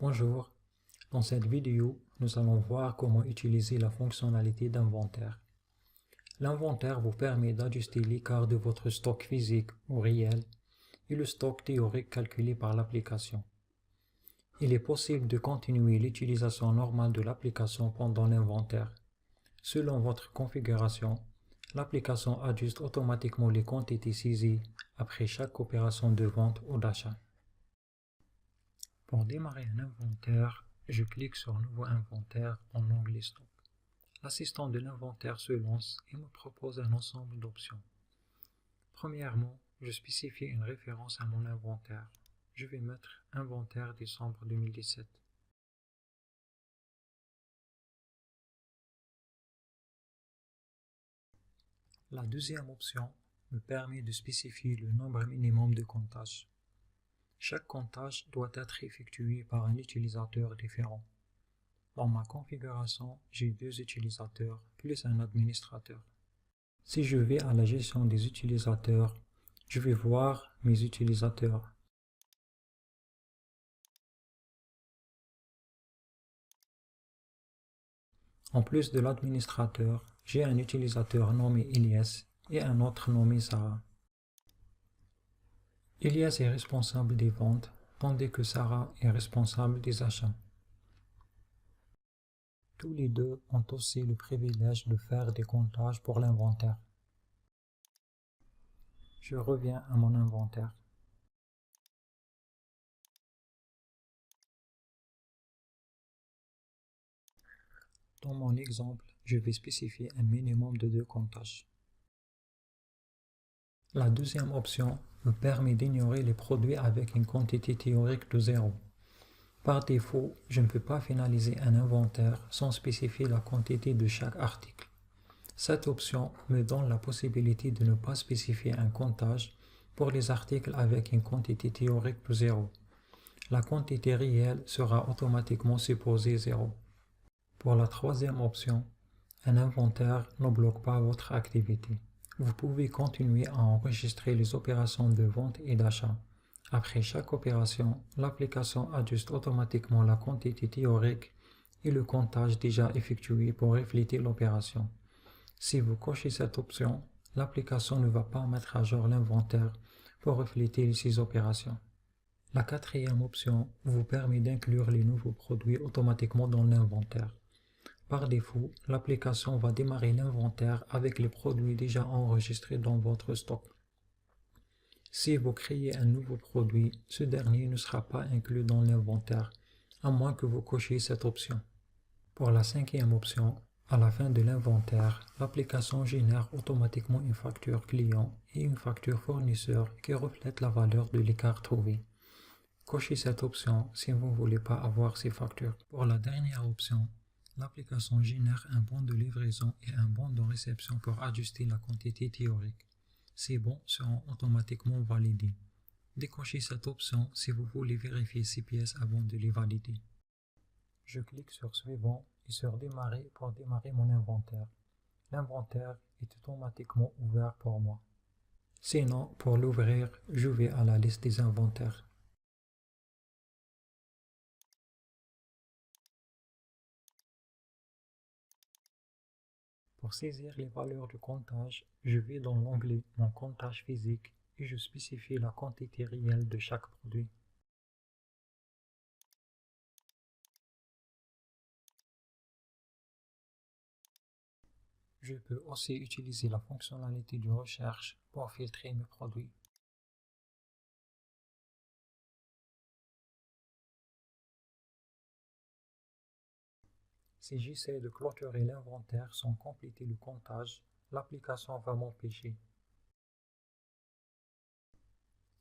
Bonjour, dans cette vidéo, nous allons voir comment utiliser la fonctionnalité d'inventaire. L'inventaire vous permet d'ajuster l'écart de votre stock physique ou réel et le stock théorique calculé par l'application. Il est possible de continuer l'utilisation normale de l'application pendant l'inventaire. Selon votre configuration, l'application ajuste automatiquement les quantités saisies après chaque opération de vente ou d'achat. Pour démarrer un inventaire, je clique sur Nouveau inventaire dans l'onglet Stock. L'assistant de l'inventaire se lance et me propose un ensemble d'options. Premièrement, je spécifie une référence à mon inventaire. Je vais mettre Inventaire décembre 2017. La deuxième option me permet de spécifier le nombre minimum de comptages. Chaque comptage doit être effectué par un utilisateur différent. Dans ma configuration, j'ai 2 utilisateurs plus un administrateur. Si je vais à la gestion des utilisateurs, je vais voir mes utilisateurs. En plus de l'administrateur, j'ai un utilisateur nommé Elias et un autre nommé Sarah. Elias est responsable des ventes, tandis que Sarah est responsable des achats. Tous les deux ont aussi le privilège de faire des comptages pour l'inventaire. Je reviens à mon inventaire. Dans mon exemple, je vais spécifier un minimum de 2 comptages. La deuxième option me permet d'ignorer les produits avec une quantité théorique de 0. Par défaut, je ne peux pas finaliser un inventaire sans spécifier la quantité de chaque article. Cette option me donne la possibilité de ne pas spécifier un comptage pour les articles avec une quantité théorique de 0. La quantité réelle sera automatiquement supposée 0. Pour la troisième option, un inventaire ne bloque pas votre activité. Vous pouvez continuer à enregistrer les opérations de vente et d'achat. Après chaque opération, l'application ajuste automatiquement la quantité théorique et le comptage déjà effectué pour refléter l'opération. Si vous cochez cette option, l'application ne va pas mettre à jour l'inventaire pour refléter ces opérations. La quatrième option vous permet d'inclure les nouveaux produits automatiquement dans l'inventaire. Par défaut, l'application va démarrer l'inventaire avec les produits déjà enregistrés dans votre stock. Si vous créez un nouveau produit, ce dernier ne sera pas inclus dans l'inventaire, à moins que vous cochiez cette option. Pour la cinquième option, à la fin de l'inventaire, l'application génère automatiquement une facture client et une facture fournisseur qui reflètent la valeur de l'écart trouvé. Cochez cette option si vous ne voulez pas avoir ces factures. Pour la dernière option, l'application génère un bon de livraison et un bon de réception pour ajuster la quantité théorique. Ces bons seront automatiquement validés. Décochez cette option si vous voulez vérifier ces pièces avant de les valider. Je clique sur Suivant et sur Démarrer pour démarrer mon inventaire. L'inventaire est automatiquement ouvert pour moi. Sinon, pour l'ouvrir, je vais à la liste des inventaires. Pour saisir les valeurs du comptage, je vais dans l'onglet Mon comptage physique et je spécifie la quantité réelle de chaque produit. Je peux aussi utiliser la fonctionnalité de recherche pour filtrer mes produits. Si j'essaie de clôturer l'inventaire sans compléter le comptage, l'application va m'empêcher.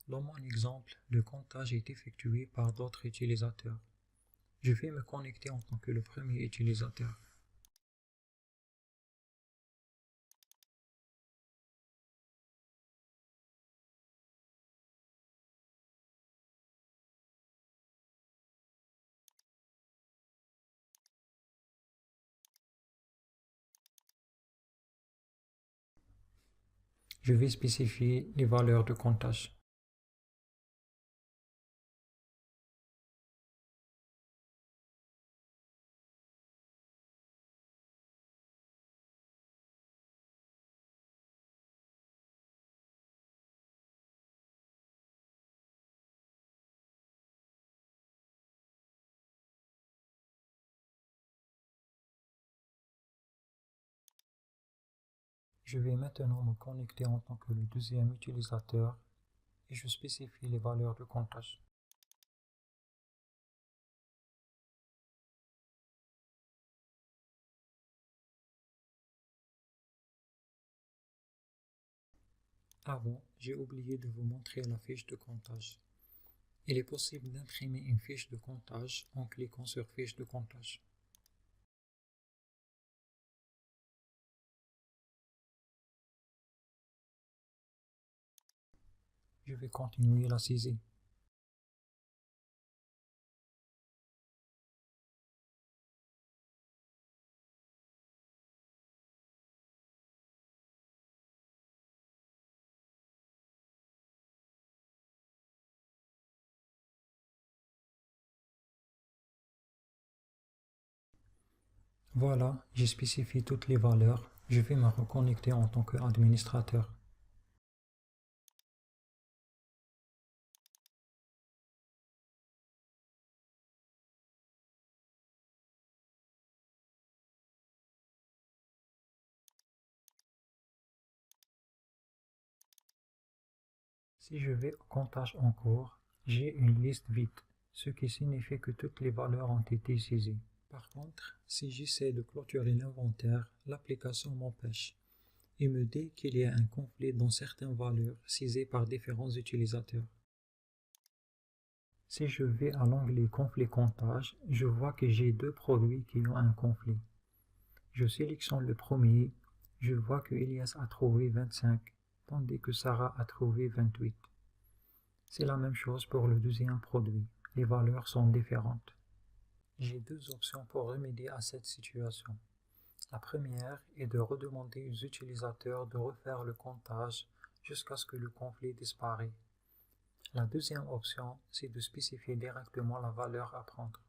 Dans mon exemple, le comptage est effectué par d'autres utilisateurs. Je vais me connecter en tant que le premier utilisateur. Je vais spécifier les valeurs de comptage. Je vais maintenant me connecter en tant que le deuxième utilisateur et je spécifie les valeurs de comptage. Avant, j'ai oublié de vous montrer la fiche de comptage. Il est possible d'imprimer une fiche de comptage en cliquant sur Fiche de comptage. Je vais continuer la saisie. Voilà, j'ai spécifié toutes les valeurs. Je vais me reconnecter en tant qu'administrateur. Si je vais au comptage en cours, j'ai une liste vide, ce qui signifie que toutes les valeurs ont été saisies. Par contre, si j'essaie de clôturer l'inventaire, l'application m'empêche et me dit qu'il y a un conflit dans certaines valeurs saisies par différents utilisateurs. Si je vais à l'onglet Conflit comptage, je vois que j'ai deux produits qui ont un conflit. Je sélectionne le premier, je vois que Elias a trouvé 25, tandis que Sarah a trouvé 28. C'est la même chose pour le deuxième produit, les valeurs sont différentes. J'ai deux options pour remédier à cette situation. La première est de redemander aux utilisateurs de refaire le comptage jusqu'à ce que le conflit disparaisse. La deuxième option, c'est de spécifier directement la valeur à prendre.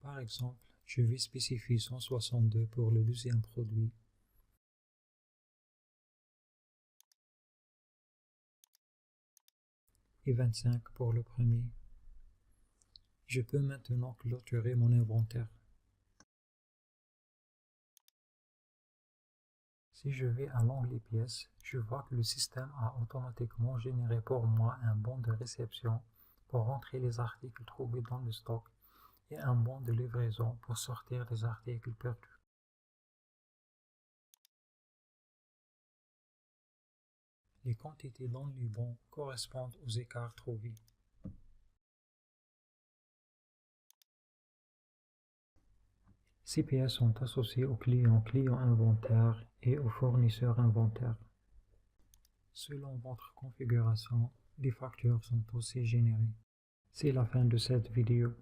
Par exemple, je vais spécifier 162 pour le deuxième produit et 25 pour le premier. Je peux maintenant clôturer mon inventaire. Si je vais à l'onglet pièces, je vois que le système a automatiquement généré pour moi un bon de réception pour rentrer les articles trouvés dans le stock et un bon de livraison pour sortir les articles perdus. Les quantités dans le bon correspondent aux écarts trouvés. Ces pièces sont associées au client inventaire et au fournisseur inventaire. Selon votre configuration, les factures sont aussi générées. C'est la fin de cette vidéo.